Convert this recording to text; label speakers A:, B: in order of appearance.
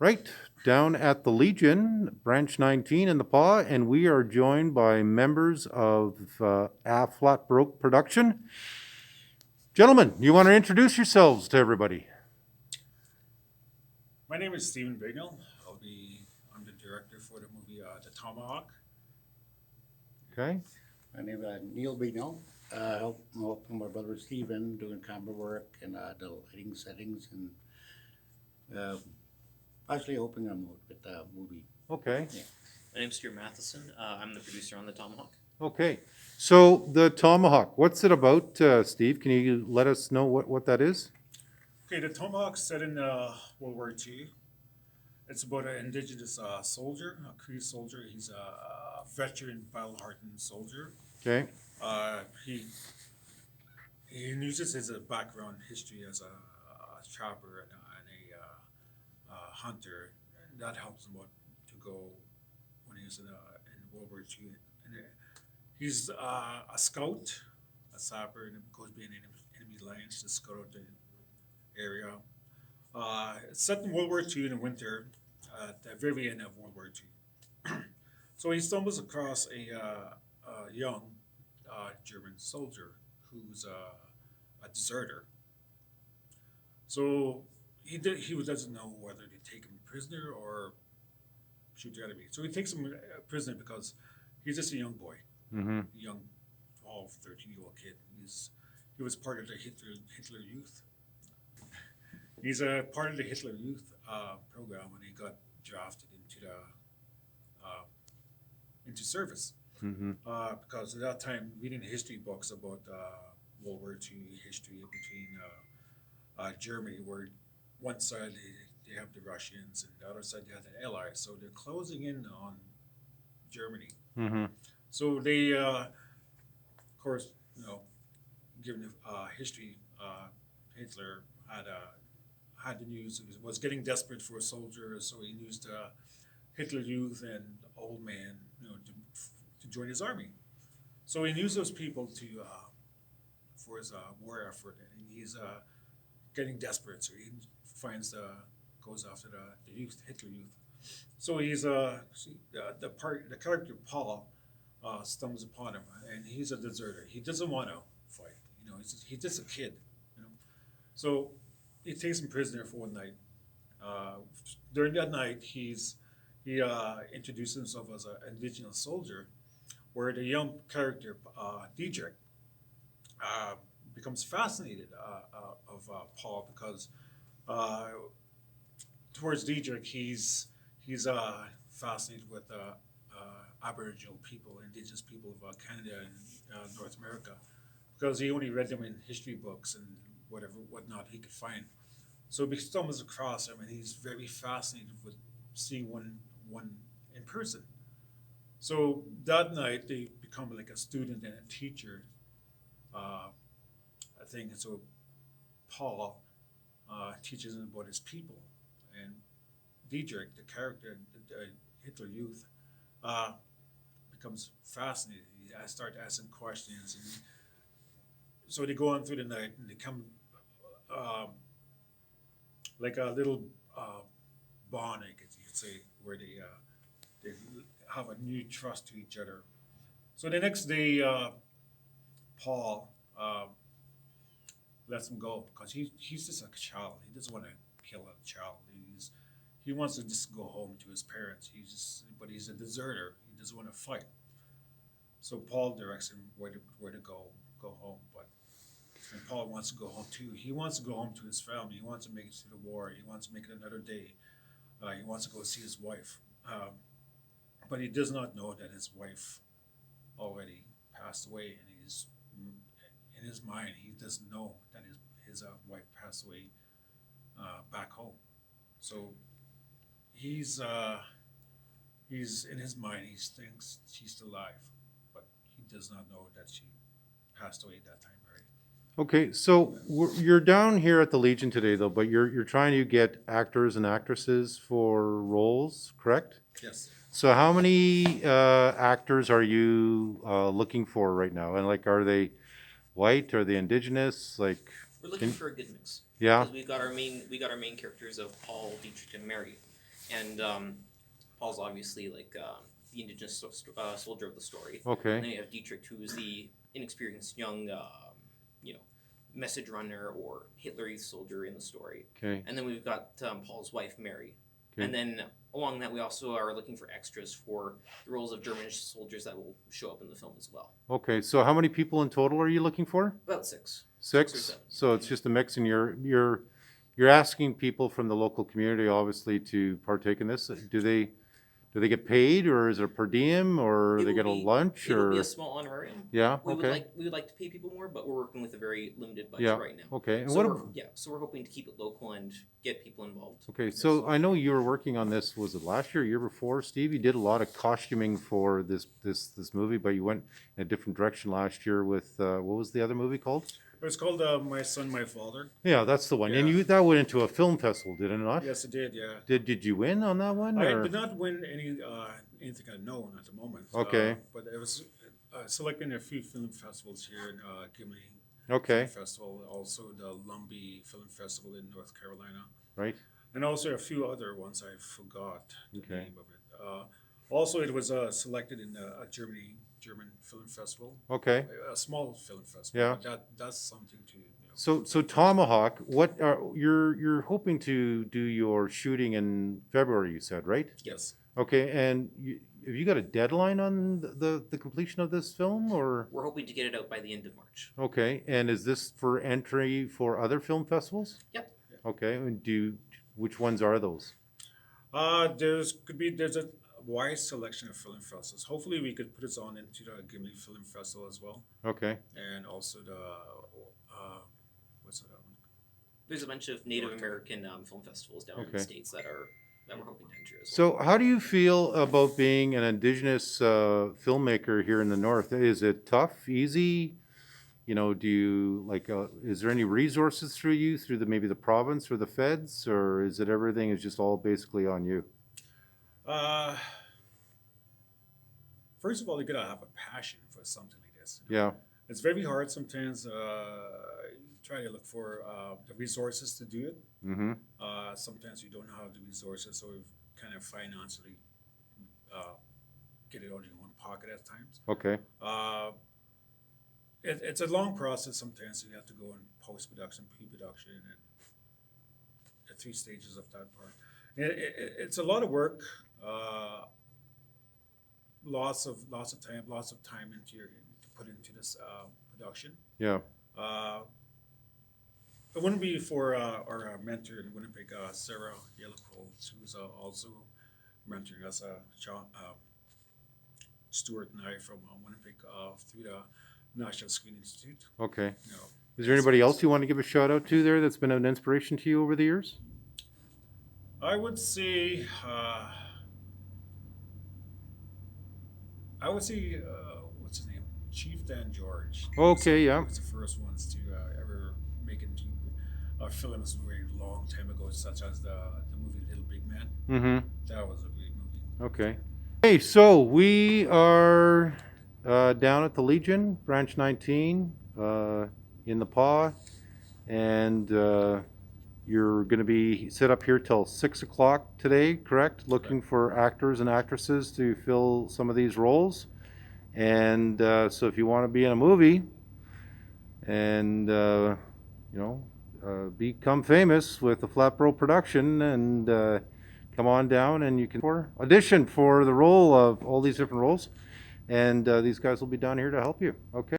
A: Right, down at the Legion, Branch 19 in the Paw, and we are joined by members of A Flat Broke Production. Gentlemen, you want to introduce yourselves to everybody?
B: My name is Stephen Bignell. I'm the director for the movie The Tomahawk.
A: Okay,
C: My name is Neil Bino. I'm helping my brother Stephen doing camera work and the lighting settings and actually helping him with the movie.
A: okay,
C: Yeah.
D: My name's Stuart Matheson. I'm the producer on the Tomahawk.
A: okay. So the Tomahawk, what's it about, Steve? Can you let us know what that is?
B: Okay, The Tomahawk's set in World War II. It's about an Indigenous soldier, a Cree soldier. He's a veteran, battle-hardened soldier.
A: Okay,
B: He uses his background history as a trapper and a hunter, and that helps him out to go when he was in World War II. And he's a scout, a sapper, and goes behind enemy lines to scout out the area. It's set in World War II in the winter, at the very end of World War II. So he stumbles across a young German soldier who's a deserter. So he doesn't know whether to take him prisoner or shoot the enemy. So he takes him prisoner because he's just a young boy,
A: mm-hmm.
B: a young 12, 13-year-old kid. He was part of the Hitler Youth. He's a part of the Hitler Youth program when he got drafted into service.
A: Mm-hmm.
B: Because at that time, reading history books about World War II history between Germany, where one side they have the Russians and the other side they have the Allies, so they're closing in on Germany.
A: Mm-hmm.
B: So they, of course, given the history, Hitler had the news. He was getting desperate for a soldier, so he used Hitler Youth and old man, to join his army. So he used those people for his war effort, and he's getting desperate. So he goes after the youth, Hitler Youth. So the character Paul stumbles upon him, and he's a deserter. He doesn't want to fight. He's just a kid. You know, so he takes him prisoner for one night. Uh, During that night, he introduces himself as an indigenous soldier, where the young character Diedrich uh, becomes fascinated of Paul because uh, towards Diedrich he's fascinated with Aboriginal people, indigenous people of Canada and North America, because he only read them in history books and whatnot he could find. So he stumbles across him, and he's very fascinated with seeing one in person. So that night they become like a student and a teacher, uh, I think. And so Paul teaches him about his people, and Diedrich, the character, the Hitler Youth, uh, becomes fascinated. He starts asking questions, and so they go on through the night, and they come um, like a little uh, bond, I guess you could say, where they have a new trust to each other. So the next day, Paul lets him go because he's just a child. He doesn't want to kill a child. He wants to just go home to his parents. But he's a deserter. He doesn't want to fight. So Paul directs him where to go home. But and Paul wants to go home too. He wants to go home to his family. He wants to make it to the war. He wants to make it another day. He wants to go see his wife. But he does not know that his wife already passed away, and he's in his mind he doesn't know that his wife passed away back home. So he's he's in his mind he thinks she's still alive, but he does not know that she passed away at that time. Right?
A: Okay, so you're down here at the Legion today, though, but you're trying to get actors and actresses for roles, correct?
B: Yes.
A: So how many actors are you looking for right now? And like, are they white? Are they Indigenous? Like,
D: We're looking for a good mix
A: yeah,
D: because we got our main characters of Paul, Dietrich, and Mary, and Paul's obviously like the Indigenous soldier of the story.
A: Okay.
D: And then you have Dietrich, who's the inexperienced young, you know, message runner or Hitler Youth soldier in the story.
A: Okay.
D: And then we've got Paul's wife, Mary.
A: Okay.
D: And then along that, we also are looking for extras for the roles of German soldiers that will show up in the film as well.
A: Okay. So how many people in total are you looking for?
D: About six.
A: 6?
D: Or 7.
A: So it's just a mix, and you're asking people from the local community, obviously, to partake in this. Do they get paid, or is it a per diem, or
D: It
A: they
D: will
A: get a
D: be-
A: lunch,
D: It'll
A: or
D: be a small honorarium.
A: yeah?
D: We
A: Okay.
D: would like to pay people more, but we're working with a very limited budget
A: Yeah.
D: right now.
A: Okay. And
D: So
A: what?
D: so we're hoping to keep it local and get people involved.
A: Okay. So I know you were working on this. Was it last year, year before, Steve? You did a lot of costuming for this movie, but you went in a different direction last year with what was the other movie called?
B: It was called My Son, My Father.
A: Yeah, that's the one. And
B: Yeah.
A: that went into a film festival, did it not?
B: Yes, it did, yeah.
A: Did you win on that one?
B: I
A: or-
B: did not win anything unknown at the moment.
A: Okay.
B: But it was selected in a few film festivals here in Gimli
A: Okay.
B: Film Festival, also the Lumbee Film Festival in North Carolina,
A: Right.
B: and also a few other ones I forgot the
A: Okay.
B: name of it. Also, it was selected in a German Film Festival,
A: Okay.
B: a small film festival.
A: Yeah.
B: But that's something to.
A: So Tomahawk, what are you're hoping to do your shooting in February? You said, right?
B: Yes.
A: Okay. And have you got a deadline on the completion of this film, or?
D: We're hoping to get it out by the end of March.
A: Okay. And is this for entry for other film festivals?
D: Yep.
A: Okay. And which ones are those?
B: There's a wide selection of film festivals. Hopefully, we could put it on into the Gimli Film Festival as well,
A: Okay.
B: and also the what's that one?
D: There's a bunch of Native American film festivals down in
A: Okay.
D: the States that we're hoping to enter as well.
A: So how do you feel about being an Indigenous filmmaker here in the North? Is it tough, easy? You know, do you like? Is there any resources through you, through maybe the province or the feds, or is it everything is just all basically on you?
B: First of all, you gotta have a passion for something like this.
A: Yeah.
B: It's very hard sometimes. Try to look for the resources to do it.
A: Mm-hmm.
B: Sometimes you don't have the resources, so you kind of financially get it out in one pocket at times.
A: Okay.
B: It's a long process sometimes. You have to go in post-production, pre-production, and the 3 stages of that part. It's a lot of work. Lots of time to put into this production.
A: Yeah.
B: It wouldn't be for our mentor in Winnipeg, Sarah Yellowcold, who's also mentoring us, Stuart and I from Winnipeg through the National Screen Institute.
A: Okay.
B: You know,
A: Is there anybody else you want to give a shout out to there that's been an inspiration to you over the years?
B: I would say, what's his name? Chief Dan George.
A: Okay, yeah.
B: He was the first ones to ever make it into films a very long time ago, such as the movie Little Big Man.
A: Mm-hmm.
B: That was a great movie.
A: Okay. Hey, so we are down at the Legion, Branch 19, in the PAW, and you're going to be set up here till 6 o'clock today, correct? Looking for actors and actresses to fill some of these roles. And so if you want to be in a movie and, become famous with the Flatbro production, and come on down and you can audition for the role of all these different roles. And these guys will be down here to help you. Okay.